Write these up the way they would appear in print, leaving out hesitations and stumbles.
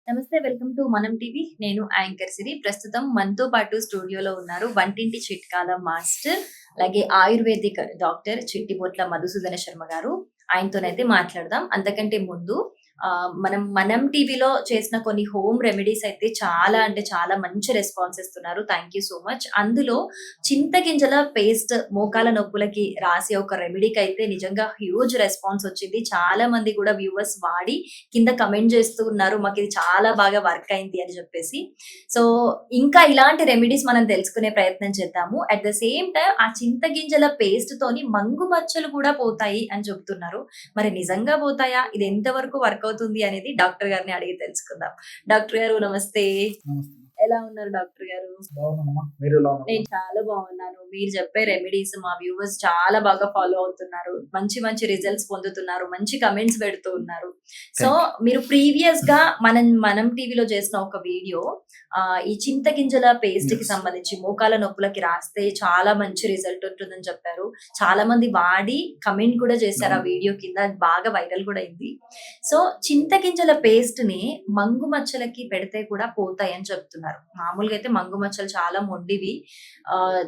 నమస్తే. Welcome to మనం TV. నేను యాంకర్ సిరి. ప్రస్తుతం మనతో పాటు స్టూడియోలో ఉన్నారు వంటింటి చిట్కాల మాస్టర్, అలాగే ఆయుర్వేదిక్ డాక్టర్ చిట్టిబొట్ల మధుసూదన శర్మ గారు. ఆయనతోనైతే మాట్లాడదాం. అంతకంటే ముందు మనం టీవీలో చేసిన కొన్ని హోమ్ రెమెడీస్ అయితే చాలా అంటే చాలా మంచి రెస్పాన్స్ ఇస్తున్నారు. Thank you so much. అందులో చింతగింజల పేస్ట్ మోకాల నొప్పులకి రాసే ఒక రెమెడీకైతే నిజంగా హ్యూజ్ రెస్పాన్స్ వచ్చింది. చాలా మంది కూడా వ్యూవర్స్ వాడి కింద కమెంట్ చేస్తూ ఉన్నారు. మాకిది చాలా బాగా వర్క్ అయింది అని చెప్పేసి. సో, ఇంకా ఇలాంటి రెమెడీస్ మనం తెలుసుకునే ప్రయత్నం చేద్దాము. అట్ ద సేమ్ టైమ్ ఆ చింతగింజల పేస్ట్ తోని మంగు మచ్చలు కూడా పోతాయి అని చెప్తున్నారు. మరి నిజంగా పోతాయా? ఇది ఎంతవరకు వర్క్ అవుతుంది అనేది డాక్టర్ గారిని అడిగి తెలుసుకుందాం. డాక్టర్ గారు నమస్తే. నమస్తే. ఎలా ఉన్నారు డాక్టర్ గారు? బాగున్నానమ్మా. మీరు ఎలా ఉన్నారు? నేను చాలా బాగున్నాను. మీరు చెప్పే రెమెడీస్ మా వ్యూవర్స్ చాలా బాగా ఫాలో అవుతున్నారు. మంచి మంచి రిజల్ట్స్ పొందుతున్నారు. మంచి కమెంట్స్ పెడుతూ ఉన్నారు. సో, థాంక్ మీరు ప్రీవియస్ గా మనం టీవీలో చేసిన ఒక వీడియో ఈ చింతగింజల పేస్ట్ కి యెస్. సంబంధించి మోకాల నొప్పులకి రాస్తే చాలా మంచి రిజల్ట్ ఉంటుందని చెప్పారు. చాలా మంది వాడి కమెంట్ కూడా చేశారు ఆ అవును. వీడియో కింద. అది బాగా వైరల్ కూడా అయింది. సో, చింతగింజల పేస్ట్ ని మంగు మచ్చలకి పెడితే కూడా పోతాయి అని చెప్తున్నారు. మామూలుగా అయితే మంగు మచ్చలు చాలా మొండివి.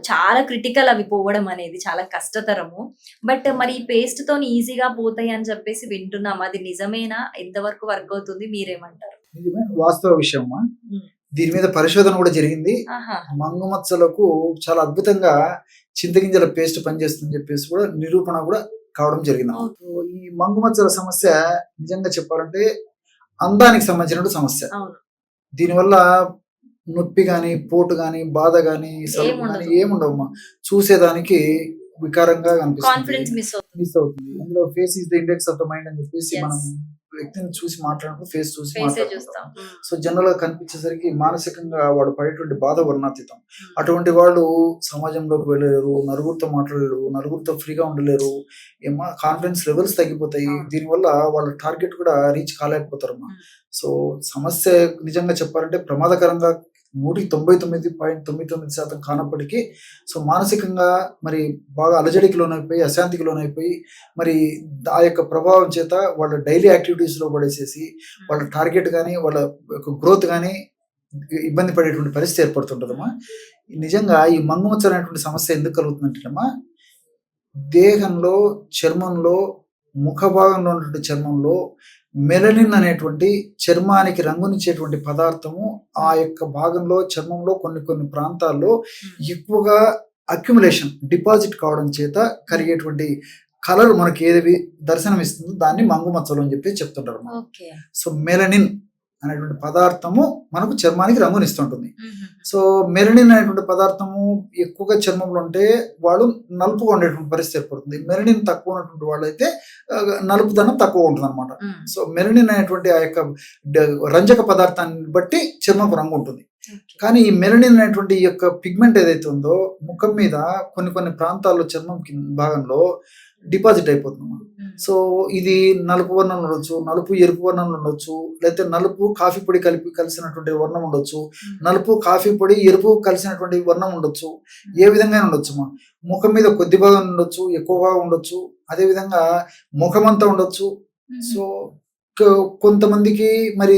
చాలా క్రిటికల్ అవి పోవడం అనేది చాలా కష్టతరము. బట్ మరి ఈ పేస్ట్ తోని ఈజీగా పోతాయి అని చెప్పేసి వింటున్నాం. అది నిజమేనా? ఎంతవరకు వర్క్ అవుతుంది? మీరేమంటారు? నిజమే. వాస్తవ విషయమ్మా. హ్మ్. దీని మీద పరిశోధన కూడా జరిగింది. ఆహా! మంగు మచ్చలకు చాలా అద్భుతంగా చింతగింజల పేస్ట్ పనిచేస్తుందని చెప్పేసి కూడా నిరూపణ కూడా కావడం జరిగిందమ్మా. ఓకే. సో, ఈ మంగు మచ్చల సమస్య నిజంగా చెప్పాలంటే అందానికి సంబంధించినటువంటి సమస్య. అవును. దీనివల్ల నొప్పి గాని, పోటు గాని, బాధ గాని, సలుపు గాని ఏముండదు. ఏముండవమ్మా. చూసేదానికి వికారంగా కనిపిస్తుంది. కాన్ఫిడెన్స్ మిస్ అవుతుంది. మిస్ అవుతుంది. అందులో face is the index of the mind అని చెప్పేసి మనం యెస్. వ్యక్తిని చూసి మాట్లాడినప్పుడు ఫేస్ చూసి ఫేసే మాట్లాడుకుంటాం. చూస్తాం. హ్మ్. సో, జనరల్ గా కనిపించేసరికి మానసికంగా వాడు పడేటువంటి బాధ వర్ణాతీతం. హ్మ్. అటువంటి వాళ్ళు సమాజంలోకి వెళ్ళలేరు, నలుగురితో మాట్లాడలేరు, నలుగురితో ఫ్రీగా ఉండలేరు. కాన్ఫిడెన్స్ లెవెల్స్ తగ్గిపోతాయి. అవును. దీనివల్ల వాళ్ళ టార్గెట్ కూడా రీచ్ కాలేకపోతారమ్మా. హ్మ్. సో, సమస్య నిజంగా చెప్పాలంటే ప్రమాదకరంగా 199.99% కానప్పటికీ సో, మానసికంగా మరి బాగా అలజడికి లోనైపోయి, అశాంతికి లోనైపోయి మరి ఆ యొక్క ప్రభావం చేత వాళ్ళ డైలీ యాక్టివిటీస్‌లో పడేసేసి వాళ్ళ హ్మ్. టార్గెట్ గాని, వాళ్ళ యొక్క గ్రోత్ గాని ఇబ్బంది పడేటువంటి పరిస్థితి ఏర్పడుతుంటదమ్మా. నిజంగా ఈ మంగు మచ్చలు అనేటువంటి సమస్య ఎందుకు కలుగుతుందంటేనమ్మా, దేహంలో, చర్మంలో, ముఖ భాగంలో ఉన్నటువంటి చర్మంలో మెలనిన్ అనేటువంటి చర్మానికి రంగునిచ్చేటువంటి పదార్థము ఆ యొక్క భాగంలో చర్మంలో కొన్ని కొన్ని ప్రాంతాల్లో హ్మ్. ఎక్కువగా అక్యుములేషన్ డిపాజిట్ కావడం చేత కలిగేటువంటి కలర్ మనకి ఏది దర్శనమిస్తుందో దాన్ని మంగు మచ్చలు అని చెప్పి చెప్తుంటారు అన్నమాట. ఓకే. సో, మెలనిన్ అనేటువంటి పదార్థము మనకు చర్మానికి రంగునిస్తుంటుంది. హుహుహు. సో, మెలనిన్ అనేటువంటి పదార్థము ఎక్కువగా చర్మంలో ఉంటే వాళ్ళు నలుపుగా ఉండేటువంటి పరిస్థితి ఏర్పడుతుంది. మెలనిన్ తక్కువ ఉన్నటువంటి వాళ్ళైతే నలుపుదనం తక్కువ ఉంటుందన్నమాట. హ్మ్. సో, మెలనిన్ అనేటువంటి ఆ యొక్క రంజక పదార్థాన్ని బట్టి చర్మపు రంగు ఉంటుంది. ఓకే. కానీ ఈ మెలనిన్ అనేటువంటి ఈ యొక్క పిగ్మెంట్ ఏదైతే ఉందో ముఖం మీద కొన్ని కొన్ని ప్రాంతాల్లో చర్మం భాగంలో డిపాజిట్ అయిపోతుందన్నమాట. హ్మ్. సో, ఇది నలుపు వర్ణంలో ఉండొచ్చు, నలుపు ఎరుపు వర్ణంలో ఉండొచ్చు, లేకపోతే నలుపు కాఫీ పొడి కలిసినటువంటి వర్ణం ఉండొచ్చు, హ్మ్. నలుపు కాఫీ పొడి ఎరుపు కలిసినటువంటి వర్ణం ఉండొచ్చు. ఏ విధంగా ఉండొచ్చు. ముఖం మీద కొద్ది భాగం ఉండొచ్చు, ఎక్కువ భాగం ఉండొచ్చు. అదే విధంగా ముఖమంతా ఉండొచ్చు. హుహు. సో, కొంతమందికి మరి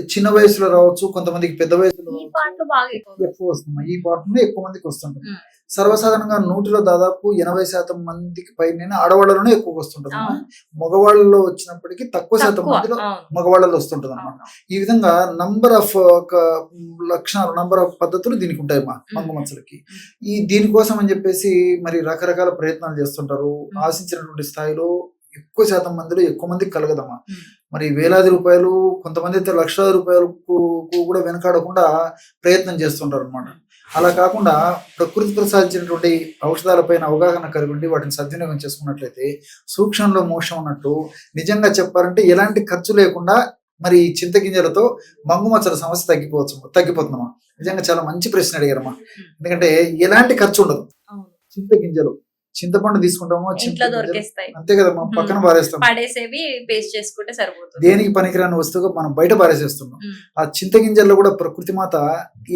చిన్న వయసులో రావచ్చు, కొంతమందికి పెద్ద వయసులో ఈ రావచ్చు. పార్ట్ బాగా ఎక్కువ. ఎక్కువ వస్తుంది. ఈ పార్ట్‌లో ఎక్కువ మందికి వస్తుంటుంది. హ్మ్. సర్వసాధారణంగా 100లో దాదాపు 80% మందికి పైనే ఆడవాళ్ళలోనే ఎక్కువగా వస్తుంటదమ్మా. అవును. మగవాళ్ళలో వచ్చినప్పటికీ తక్కువ శాతం తక్కువ. మందిలో అవును. మగవాళ్ళలో వస్తుంటదన్నమాట. అవును. ఈ విధంగా నంబర్ ఆఫ్ లక్షణాలు, నంబర్ ఆఫ్ పద్ధతులు దీనికుంటాయమ్మా మంగు హ్మ్. మచ్చలకి. హ్మ్. దీనికోసం అని చెప్పేసి మరి రకరకాల ప్రయత్నాలు చేస్తుంటారు. హ్మ్. ఆశించినటువంటి స్థాయిలో ఎక్కువ శాతం మందిలో ఎక్కువ మందికి కలగదమ్మా. హ్మ్. మరి వేలాది రూపాయలు, కొంతమంది అయితే లక్షలాది రూపాయలకు కూడా వెనకాడకుండా ప్రయత్నం చేస్తుంటారన్నమాట. అలా కాకుండా ప్రకృతి ప్రసాదించినటువంటి ఔషధాలపైన అవగాహన కలిగి ఉండి వాటిని సద్వినియోగం చేసుకున్నట్లయితే సూక్ష్మంలో మోక్షం అన్నట్టు నిజంగా చెప్పాలంటే ఎలాంటి ఖర్చు లేకుండా మరి ఈ చింతగింజలతో మంగు మచ్చల సమస్య తగ్గిపోతుందమ్మా. నిజంగా చాలా మంచి ప్రశ్న అడిగారమ్మా. హ్మ్. ఎందుకంటే ఎలాంటి ఖర్చు ఉండదు. అవును. చింతగింజలు, చింతపండు తీసుకుంటామో ఇంట్లో చింతగింజలు దొరికేస్తాయి. అంతే కదమ్మా, పక్కన హ్మ్. పారేస్తాం. పడేసేవి పేస్ట్ చేసుకుంటే సరిపోతుంది. దేనికి పనికిరాని వస్తువుగా మనం బయట పారేసేస్తున్నాం. హ్మ్. ఆ చింతగింజల్లో కూడా ప్రకృతి మాత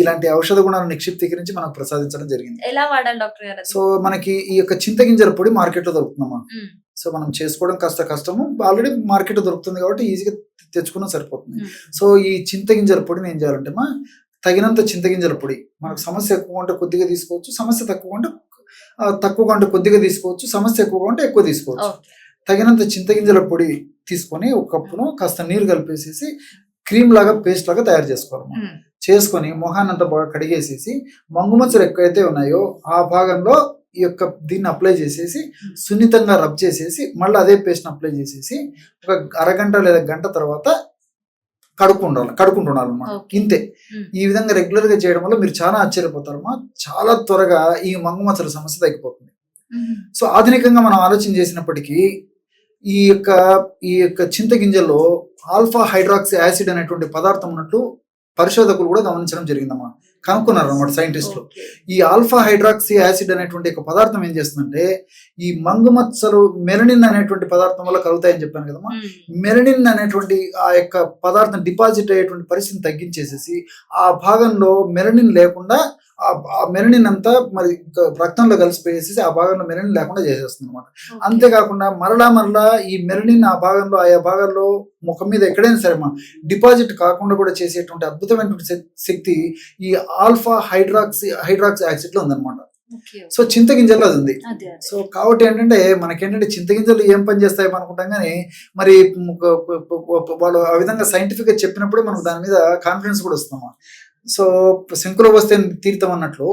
ఇలాంటి ఔషధ గుణాలను నిక్షిప్తీకరించి మనకు ప్రసాదించడం జరిగింది. ఎలా వాడాలి డాక్టర్ గారు అది? సో, మనకి ఈ యొక్క చింతగింజల పొడి మార్కెట్‌లో దొరుకుతుందమ్మా. హ్మ్. సో మనం చేసుకోవడం కాస్త కష్టము, ఆల్రెడీ మార్కెట్ దొరుకుతుంది కాబట్టి ఈజీగా తెచ్చుకున్నా సరిపోతుంది. సో ఈ చింతగింజల పొడిని ఏం చేయాలంటే తగినంత చింతగింజల పొడి, మనకు సమస్య ఎక్కువ ఉంటే కొద్దిగా తీసుకోవచ్చు, సమస్య తక్కువ ఉంటే తక్కువగా ఉంటే కొద్దిగా తీసుకోవచ్చు, సమస్య ఎక్కువగా ఉంటే ఎక్కువ తీసుకోవచ్చు. తగినంత చింతగింజల పొడి తీసుకొని ఒక కప్పును కాస్త నీరు కలిపేసేసి క్రీమ్ లాగా పేస్ట్ లాగా తయారు చేసుకోవాలి. చేసుకొని మొహాన్ని అంతా బాగా కడిగేసేసి మంగుమచ్చలు ఎక్కడైతే ఉన్నాయో ఆ భాగంలో ఈ యొక్క దీన్ని అప్లై చేసేసి సున్నితంగా రబ్ చేసేసి మళ్ళీ అదే పేస్ట్ని అప్లై చేసేసి ఒక అరగంట లేదా గంట తర్వాత కడుక్కుంటుండాలి అన్నమాట. ఇంతే. ఈ విధంగా రెగ్యులర్ గా చేయడం వల్ల మీరు చాలా ఆశ్చర్యపోతారమ్మా, చాలా త్వరగా ఈ మంగుమచ్చల సమస్య తగ్గిపోతుంది. సో ఆధునికంగా మనం ఆలోచన చేసినప్పటికీ ఈ యొక్క చింతగింజల్లో ఆల్ఫా హైడ్రాక్సీ యాసిడ్ అనేటువంటి పదార్థం ఉన్నట్టు పరిశోధకులు కూడా గమనించడం జరిగిందమ్మా, కనుక్కున్నారు అన్నమాట సైంటిస్టులు. ఈ ఆల్ఫా హైడ్రాక్సీ యాసిడ్ అనేటువంటి ఒక పదార్థం ఏం చేస్తుందంటే ఈ మంగుమచ్చలు మెలనిన్ అనేటువంటి పదార్థం వల్ల కలుగుతాయని చెప్పాను కదమ్మా. మెలనిన్ అనేటువంటి ఆ యొక్క పదార్థం డిపాజిట్ అయ్యేటువంటి పరిస్థితిని తగ్గించేసేసి ఆ భాగంలో మెలనిన్ లేకుండా ఆ మెలనిన్ అంతా మరి రక్తంలో కలిసిపోయేసి ఆ భాగంలో మెలనిన్ లేకుండా చేసేస్తుంది అనమాట. అంతేకాకుండా మరలా ఈ మెలనిన్ ఆ భాగంలో ఆయా భాగాల్లో ముఖం మీద ఎక్కడైనా సరే డిపాజిట్ కాకుండా కూడా చేసేటువంటి అద్భుతమైనటువంటి శక్తి ఈ ఆల్ఫా హైడ్రాక్సీ యాసిడ్ లో ఉందన్నమాట. సో చింతగింజల్లో అది ఉంది. సో కాబట్టి ఏంటంటే మనకేంటంటే చింతగింజలు ఏం పని చేస్తాయో అనుకుంటాం, కానీ మరి వాళ్ళు ఆ విధంగా సైంటిఫిక్ గా చెప్పినప్పుడు మనకు దాని మీద కాన్ఫిడెన్స్ కూడా వస్తున్నాం. సో శంకులో వస్తే తీర్థం అన్నట్లు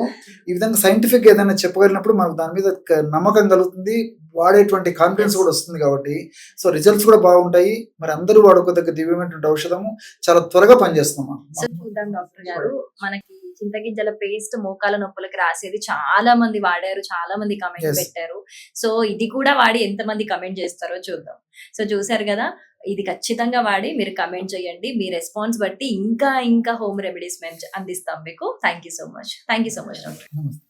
ఈ విధంగా సైంటిఫిక్ ఏదైనా చెప్పగలిగినప్పుడు మనకు దాని మీద నమ్మకం కలుగుతుంది, వాడేటువంటి కాన్ఫిడెన్స్ కూడా వస్తుంది. కాబట్టి సో రిజల్ట్స్ కూడా బాగుంటాయి. మరి అందరూ వాడుకోదగ్గ దివ్యమైనటువంటి ఔషధము, చాలా త్వరగా పనిచేస్తామా. సో చూద్దాం డాక్టర్ గారు, మనకి చింతగింజల పేస్ట్ మోకాల నొప్పులకి రాసేది చాలా మంది వాడారు, చాలా మంది కమెంట్ పెట్టారు. సో ఇది కూడా వాడి ఎంత మంది కమెంట్ చేస్తారో చూద్దాం. సో చూసారు కదా, ఇది ఖచ్చితంగా వాడి మీరు కమెంట్ చేయండి. మీ రెస్పాన్స్ బట్టి ఇంకా హోమ్ రెమెడీస్ మేము అందిస్తాం మీకు. Thank you so much doctor.